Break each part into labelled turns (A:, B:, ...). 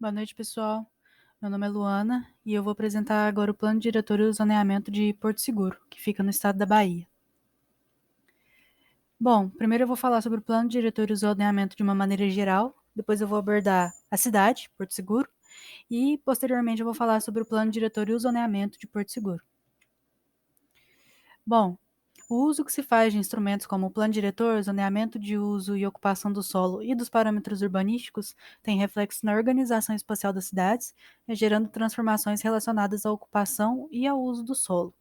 A: Boa noite, pessoal. Meu nome é Luana e eu vou apresentar agora o Plano Diretor e o Zoneamento de Porto Seguro, que fica no estado da Bahia. Bom, primeiro eu vou falar sobre o Plano Diretor e o Zoneamento de uma maneira geral, depois eu vou abordar a cidade, Porto Seguro, e posteriormente eu vou falar sobre o Plano Diretor e o Zoneamento de Porto Seguro. Bom, o uso que se faz de instrumentos como o plano diretor, zoneamento de uso e ocupação do solo e dos parâmetros urbanísticos tem reflexo na organização espacial das cidades, gerando transformações relacionadas à ocupação e ao uso do solo.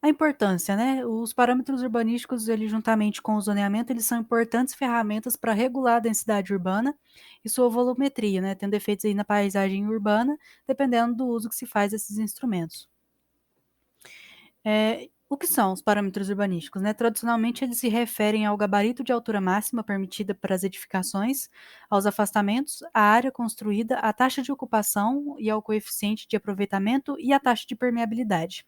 A: A importância, né? Os parâmetros urbanísticos, ele, juntamente com o zoneamento, eles são importantes ferramentas para regular a densidade urbana e sua volumetria, né? Tendo efeitos aí na paisagem urbana, dependendo do uso que se faz desses instrumentos. O que são os parâmetros urbanísticos? Né? Tradicionalmente, eles se referem ao gabarito de altura máxima permitida para as edificações, aos afastamentos, à área construída, à taxa de ocupação e ao coeficiente de aproveitamento e à taxa de permeabilidade.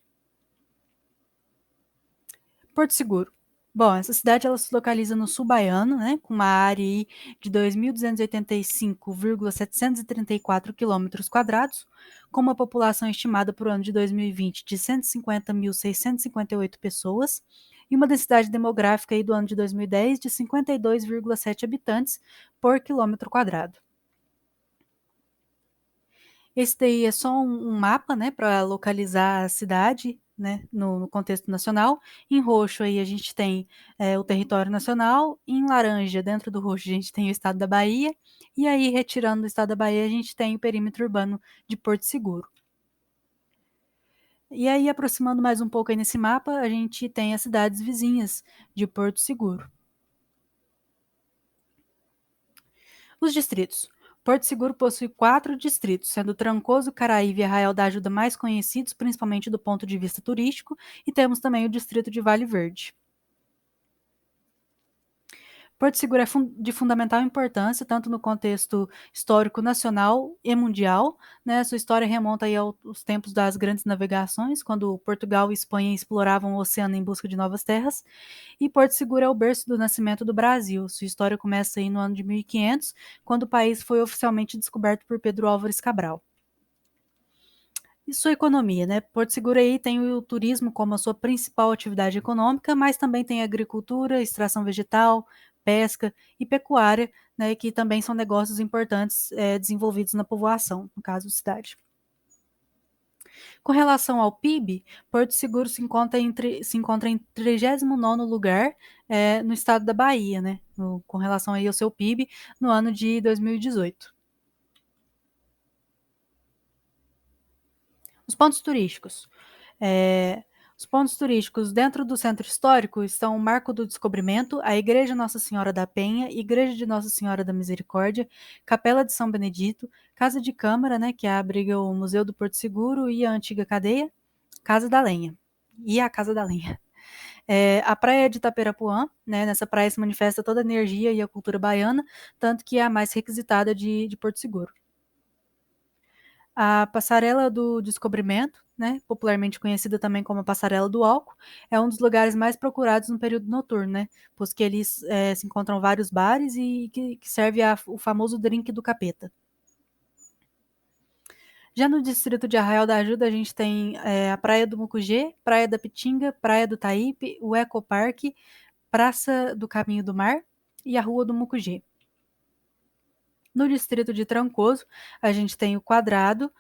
A: Porto Seguro. Bom, essa cidade ela se localiza no sul baiano, né, com uma área aí de 2.285,734 km², com uma população estimada para o ano de 2020 de 150.658 pessoas e uma densidade demográfica aí do ano de 2010 de 52,7 habitantes por quilômetro quadrado. Esse daí é só um mapa, né, para localizar a cidade, né, no contexto nacional. Em roxo aí a gente tem o território nacional, em laranja, dentro do roxo, a gente tem o estado da Bahia, e aí retirando o estado da Bahia, a gente tem o perímetro urbano de Porto Seguro. E aí, aproximando mais um pouco aí nesse mapa, a gente tem as cidades vizinhas de Porto Seguro. Os distritos. Porto Seguro possui 4 distritos, sendo Trancoso, Caraíva e Arraial da Ajuda mais conhecidos, principalmente do ponto de vista turístico, e temos também o distrito de Vale Verde. Porto Seguro é de fundamental importância, tanto no contexto histórico nacional e mundial, né? Sua história remonta aí aos tempos das grandes navegações, quando Portugal e Espanha exploravam o oceano em busca de novas terras, e Porto Seguro é o berço do nascimento do Brasil. Sua história começa aí no ano de 1500, quando o país foi oficialmente descoberto por Pedro Álvares Cabral. E sua economia, né? Porto Seguro aí tem o turismo como a sua principal atividade econômica, mas também tem agricultura, extração vegetal, pesca e pecuária, né, que também são negócios importantes desenvolvidos na povoação, no caso cidade. Com relação ao PIB, Porto Seguro se encontra em 39º lugar no estado da Bahia, né, com relação aí ao seu PIB no ano de 2018. Os pontos turísticos. Os pontos turísticos dentro do centro histórico estão o Marco do Descobrimento, a Igreja Nossa Senhora da Penha, Igreja de Nossa Senhora da Misericórdia, Capela de São Benedito, Casa de Câmara, né, que abriga o Museu do Porto Seguro e a antiga cadeia, Casa da Lenha. E a Casa da Lenha. A praia de Itaperapuã, né, nessa praia se manifesta toda a energia e a cultura baiana, tanto que é a mais requisitada de Porto Seguro. A Passarela do Descobrimento, né, popularmente conhecida também como a Passarela do Álcool, é um dos lugares mais procurados no período noturno, né, pois que ali se encontram vários bares e que serve o famoso drink do capeta. Já no distrito de Arraial da Ajuda, a gente tem a Praia do Mucugê, Praia da Pitinga, Praia do Taípe, o Ecoparque, Praça do Caminho do Mar e a Rua do Mucugê. No distrito de Trancoso, a gente tem o Quadrado,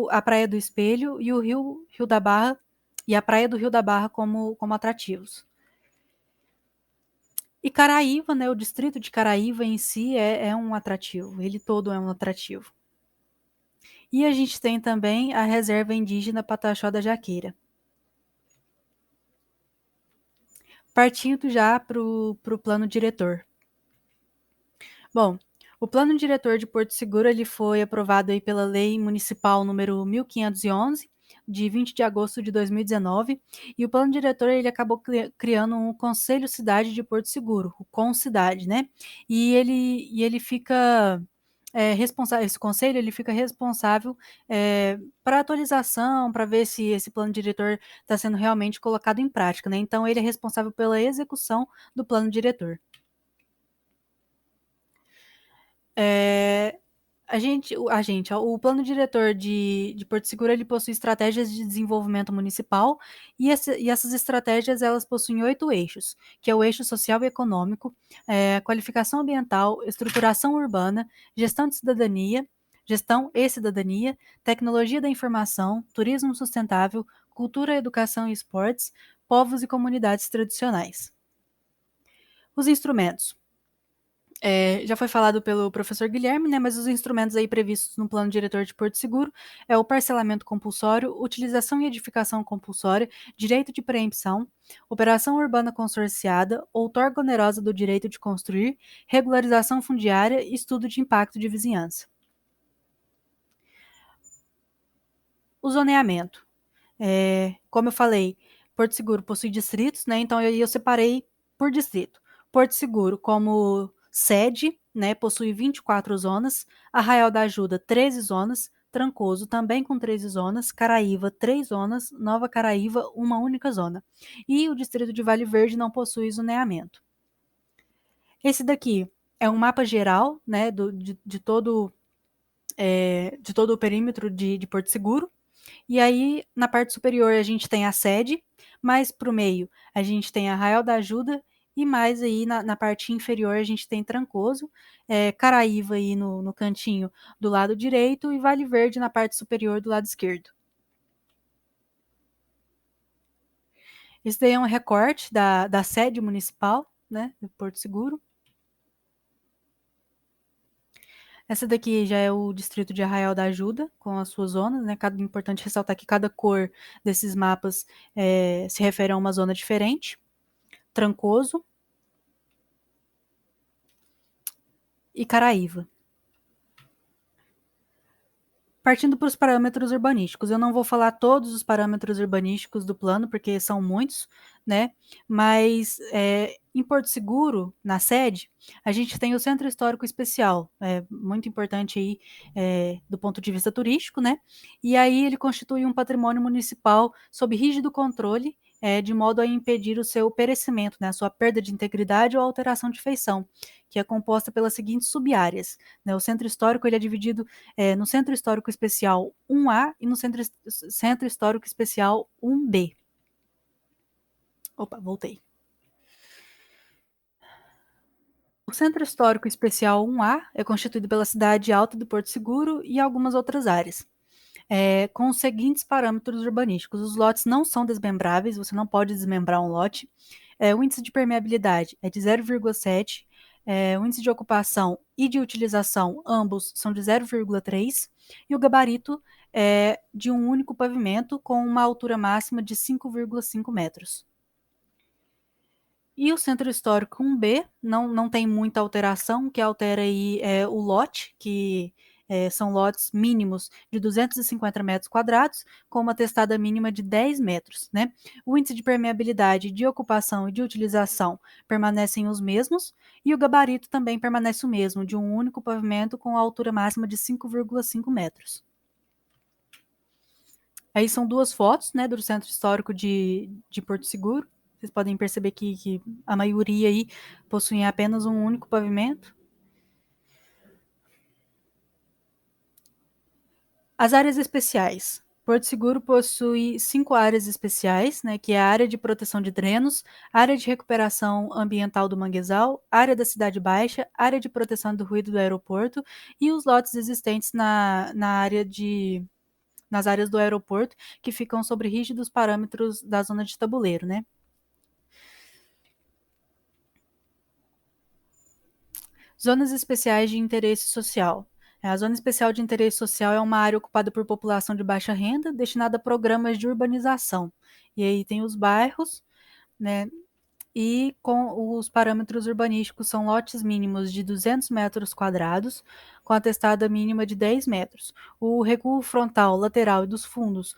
A: a Praia do Espelho e o Rio da Barra, e a Praia do Rio da Barra como atrativos. E Caraíva, né, o distrito de Caraíva em si é um atrativo, ele todo é um atrativo. E a gente tem também a reserva indígena Pataxó da Jaqueira. Partindo já para o plano diretor. Bom, o plano diretor de Porto Seguro ele foi aprovado aí pela Lei Municipal número 1511, de 20 de agosto de 2019, e o plano diretor ele acabou criando um Conselho Cidade de Porto Seguro, o CONCIDAD, né? E ele fica responsável, esse conselho ele fica responsável para atualização, para ver se esse plano diretor está sendo realmente colocado em prática, né? Então ele é responsável pela execução do plano diretor. O plano diretor de Porto Seguro, ele possui estratégias de desenvolvimento municipal e essas estratégias, elas possuem 8 eixos, que é o eixo social e econômico, qualificação ambiental, estruturação urbana, gestão e cidadania, tecnologia da informação, turismo sustentável, cultura, educação e esportes, povos e comunidades tradicionais. Os instrumentos. Já foi falado pelo professor Guilherme, né, mas os instrumentos aí previstos no plano diretor de Porto Seguro é o parcelamento compulsório, utilização e edificação compulsória, direito de preempção, operação urbana consorciada, outorga onerosa do direito de construir, regularização fundiária e estudo de impacto de vizinhança. O zoneamento. Como eu falei, Porto Seguro possui distritos, né? Então eu separei por distrito. Porto Seguro como sede, né? Possui 24 zonas. Arraial da Ajuda, 13 zonas. Trancoso, também com 13 zonas. Caraíva, 3 zonas. Nova Caraíva, uma única zona. E o distrito de Vale Verde não possui zoneamento. Esse daqui é um mapa geral, né? De todo o perímetro de Porto Seguro. E aí, na parte superior, a gente tem a sede, mais para o meio, a gente tem Arraial da Ajuda, e mais aí na parte inferior, a gente tem Trancoso, Caraíva aí no cantinho do lado direito, e Vale Verde na parte superior do lado esquerdo. Esse daí é um recorte da sede municipal, né, do Porto Seguro. Essa daqui já é o distrito de Arraial da Ajuda, com as suas zonas, né? Importante ressaltar que cada cor desses mapas se refere a uma zona diferente. Trancoso e Caraíva. Partindo para os parâmetros urbanísticos, eu não vou falar todos os parâmetros urbanísticos do plano, porque são muitos, né? Mas em Porto Seguro, na sede, a gente tem o Centro Histórico Especial, muito importante aí do ponto de vista turístico, né? E aí ele constitui um patrimônio municipal sob rígido controle, de modo a impedir o seu perecimento, né? A sua perda de integridade ou alteração de feição, que é composta pelas seguintes subáreas, né? O Centro Histórico ele é dividido no Centro Histórico Especial 1A e no Centro Histórico Especial 1B. Opa, voltei. O Centro Histórico Especial 1A é constituído pela cidade alta do Porto Seguro e algumas outras áreas, com os seguintes parâmetros urbanísticos. Os lotes não são desmembráveis, você não pode desmembrar um lote. O índice de permeabilidade é de 0,7, o índice de ocupação e de utilização, ambos são de 0,3, e o gabarito é de um único pavimento com uma altura máxima de 5,5 metros. E o Centro Histórico 1B não tem muita alteração, o que altera aí o lote, que são lotes mínimos de 250 metros quadrados, com uma testada mínima de 10 metros. Né? O índice de permeabilidade, de ocupação e de utilização permanecem os mesmos, e o gabarito também permanece o mesmo, de um único pavimento com a altura máxima de 5,5 metros. Aí são duas fotos, né, do Centro Histórico de Porto Seguro. Vocês podem perceber que a maioria aí possui apenas um único pavimento. As áreas especiais. Porto Seguro possui 5 áreas especiais, né, que é a área de proteção de drenos, área de recuperação ambiental do manguezal, área da Cidade Baixa, área de proteção do ruído do aeroporto e os lotes existentes nas áreas do aeroporto, que ficam sobre rígidos parâmetros da zona de tabuleiro, né? Zonas especiais de interesse social. A zona especial de interesse social é uma área ocupada por população de baixa renda, destinada a programas de urbanização. E aí tem os bairros, né? E com os parâmetros urbanísticos são lotes mínimos de 200 metros quadrados, com a testada mínima de 10 metros. O recuo frontal, lateral e dos fundos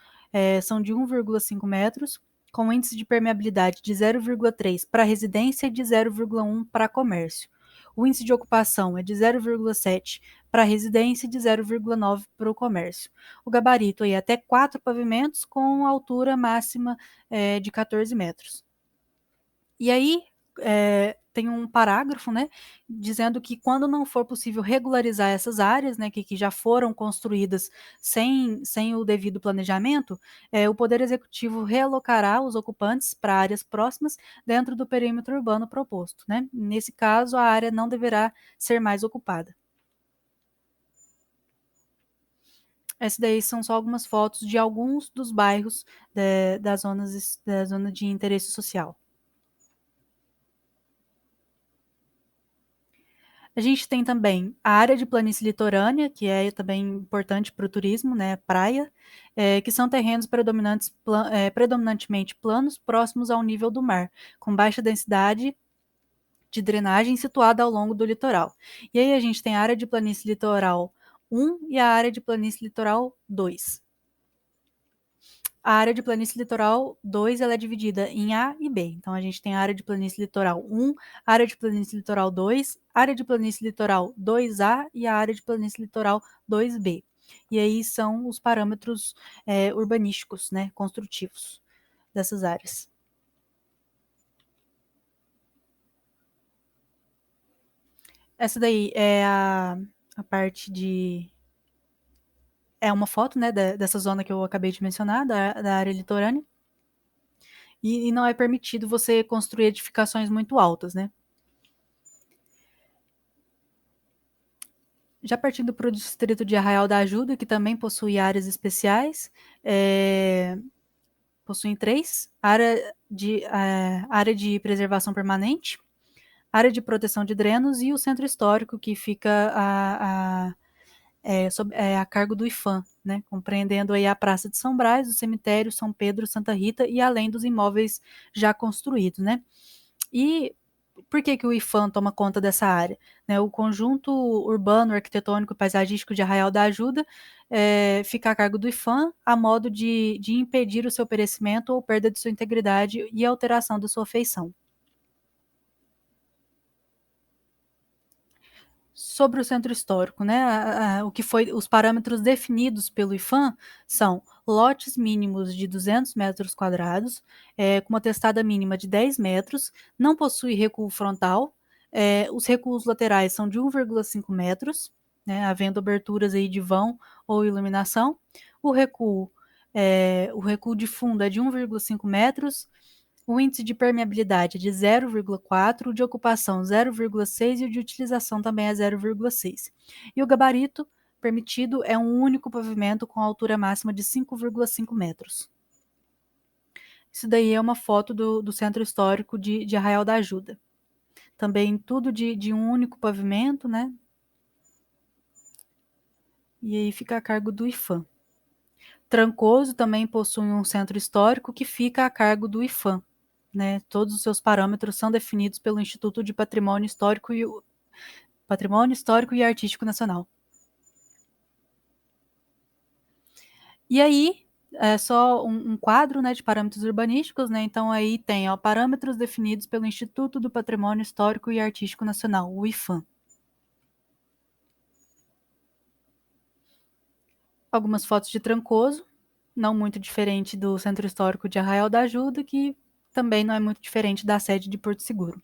A: são de 1,5 metros, com índice de permeabilidade de 0,3 para residência e de 0,1 para comércio. O índice de ocupação é de 0,7 para residência e de 0,9 para o comércio. O gabarito é até 4 pavimentos com altura máxima de 14 metros. E aí, tem um parágrafo, né, dizendo que quando não for possível regularizar essas áreas, né, que já foram construídas sem o devido planejamento, o Poder Executivo realocará os ocupantes para áreas próximas dentro do perímetro urbano proposto, né. Nesse caso, a área não deverá ser mais ocupada. Essas daí são só algumas fotos de alguns dos bairros da zona de interesse social. A gente tem também a área de planície litorânea, que é também importante para o turismo, né, praia, que são terrenos predominantemente planos, próximos ao nível do mar, com baixa densidade de drenagem situada ao longo do litoral. E aí a gente tem a área de planície litoral 1 e a área de planície litoral 2. A área de planície litoral 2 ela é dividida em A e B. Então a gente tem a área de planície litoral 1, área de planície litoral 2, área de planície litoral 2A e a área de planície litoral 2B. E aí são os parâmetros urbanísticos, né, construtivos dessas áreas. Essa daí é a parte de. É uma foto, né, dessa zona que eu acabei de mencionar, da área litorânea. E não é permitido você construir edificações muito altas, né? Já partindo para o distrito de Arraial da Ajuda, que também possui áreas especiais, possuem três: área de preservação permanente, área de proteção de drenos e o centro histórico, que fica a cargo do IFAM, né, compreendendo aí a Praça de São Brás, o cemitério São Pedro, Santa Rita e além dos imóveis já construídos, né. E por que, que o IFAM toma conta dessa área? Né, o conjunto urbano, arquitetônico e paisagístico de Arraial da Ajuda fica a cargo do IFAM, a modo de impedir o seu perecimento ou perda de sua integridade e alteração da sua feição. Sobre o centro histórico, né, o que foi os parâmetros definidos pelo IFAM são lotes mínimos de 200 metros quadrados, com uma testada mínima de 10 metros, não possui recuo frontal, os recuos laterais são de 1,5 metros, né, havendo aberturas aí de vão ou iluminação, o recuo, o recuo de fundo é de 1,5 metros, o índice de permeabilidade é de 0,4, o de ocupação 0,6 e o de utilização também é 0,6. E o gabarito permitido é um único pavimento com altura máxima de 5,5 metros. Isso daí é uma foto do centro histórico de Arraial da Ajuda. Também tudo de um único pavimento, né? E aí fica a cargo do IFAM. Trancoso também possui um centro histórico que fica a cargo do IFAM. Né, todos os seus parâmetros são definidos pelo Instituto de Patrimônio Histórico e Artístico Nacional. E aí, é só um quadro, né, de parâmetros urbanísticos, né, então aí tem, ó, parâmetros definidos pelo Instituto do Patrimônio Histórico e Artístico Nacional, o IFAM. Algumas fotos de Trancoso, não muito diferente do Centro Histórico de Arraial da Ajuda, que também não é muito diferente da sede de Porto Seguro.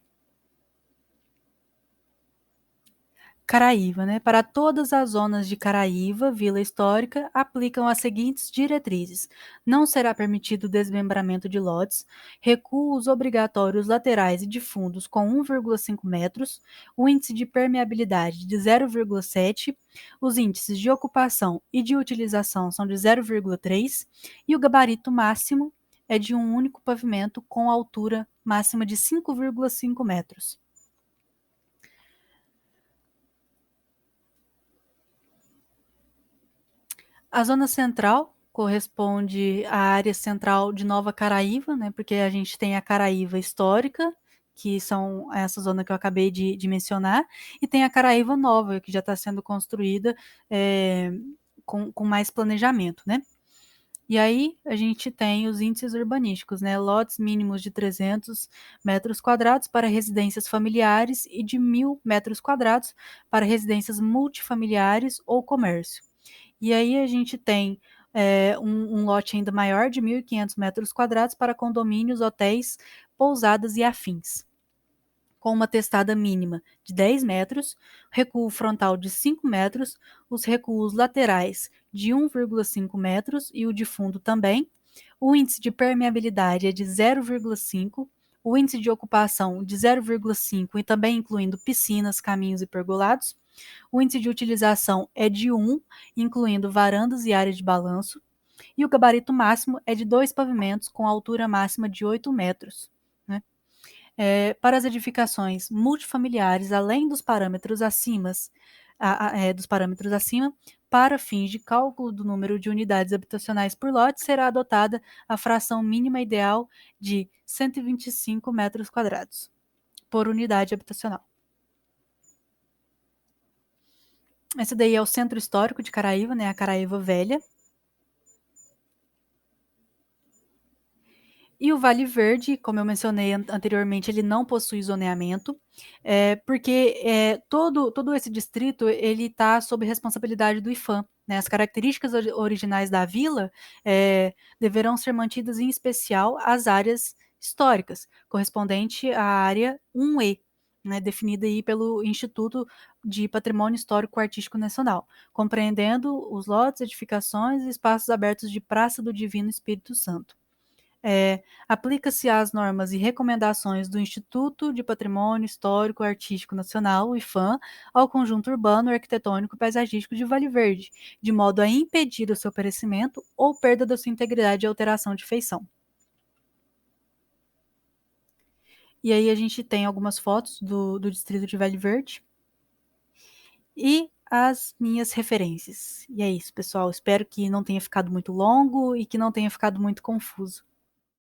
A: Caraíva, né? Para todas as zonas de Caraíva, Vila Histórica, aplicam as seguintes diretrizes: não será permitido o desmembramento de lotes, recuos obrigatórios laterais e de fundos com 1,5 metros, o índice de permeabilidade de 0,7, os índices de ocupação e de utilização são de 0,3 e o gabarito máximo é de um único pavimento com altura máxima de 5,5 metros. A zona central corresponde à área central de Nova Caraíva, né, porque a gente tem a Caraíva histórica, que são essa zona que eu acabei de mencionar, e tem a Caraíva nova, que já está sendo construída com mais planejamento, né. E aí a gente tem os índices urbanísticos, né, lotes mínimos de 300 metros quadrados para residências familiares e de 1.000 metros quadrados para residências multifamiliares ou comércio. E aí a gente tem um lote ainda maior de 1.500 metros quadrados para condomínios, hotéis, pousadas e afins. com uma testada mínima de 10 metros, recuo frontal de 5 metros, os recuos laterais de 1,5 metros e o de fundo também. O índice de permeabilidade é de 0,5, o índice de ocupação de 0,5 e também incluindo piscinas, caminhos e pergolados. O índice de utilização é de 1, incluindo varandas e área de balanço. E o gabarito máximo é de 2 pavimentos com altura máxima de 8 metros. Né? Para as edificações multifamiliares, além dos parâmetros acima, para fins de cálculo do número de unidades habitacionais por lote, será adotada a fração mínima ideal de 125 metros quadrados por unidade habitacional. Esse daí é o centro histórico de Caraíva, né, a Caraíva Velha. E o Vale Verde, como eu mencionei anteriormente, ele não possui zoneamento, porque todo esse distrito ele está sob responsabilidade do IPHAN. Né? As características originais da vila deverão ser mantidas, em especial as áreas históricas, correspondente à área 1E, né, definida aí pelo Instituto de Patrimônio Histórico Artístico Nacional, compreendendo os lotes, edificações e espaços abertos de Praça do Divino Espírito Santo. Aplica-se às normas e recomendações do Instituto de Patrimônio Histórico Artístico Nacional, o IPHAN, ao conjunto urbano, arquitetônico e paisagístico de Vale Verde, de modo a impedir o seu perecimento ou perda da sua integridade e alteração de feição. E aí a gente tem algumas fotos do distrito de Vale Verde e as minhas referências. E é isso, pessoal. Espero que não tenha ficado muito longo e que não tenha ficado muito confuso.